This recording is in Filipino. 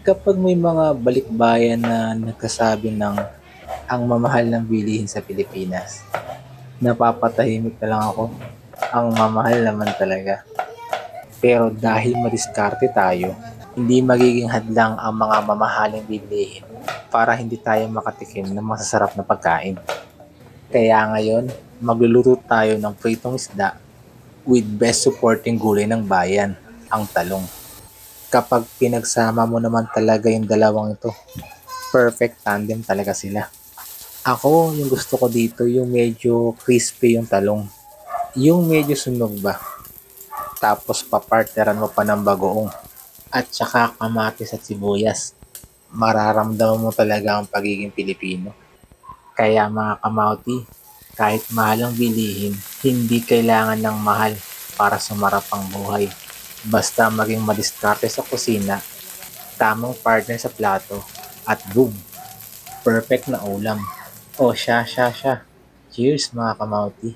Kapag may mga balikbayan na nagsasabi ng ang mamahal ng bilihin sa Pilipinas, napapatahimik na lang ako. Ang mamahal naman talaga. Pero dahil madiskarte tayo, hindi magiging hadlang ang mga mamahaling bilihin para hindi tayo makatikim ng masasarap na pagkain. Kaya ngayon, magluluto tayo ng pritong isda with best supporting gulay ng bayan, ang talong. Kapag pinagsama mo naman talaga yung dalawang ito, perfect tandem talaga sila. Ako, yung gusto ko dito, yung medyo crispy yung talong. Yung medyo sunog ba? Tapos papartneran mo pa ng bagoong. At saka kamatis at sibuyas. Mararamdaman mo talaga ang pagiging Pilipino. Kaya mga kamauti, kahit mahal ang bilihin, hindi kailangan ng mahal para sumarap ang buhay. Basta maging madiskarte sa kusina, tamang partner sa plato, at boom, perfect na ulam. O siya. Cheers mga kamauti.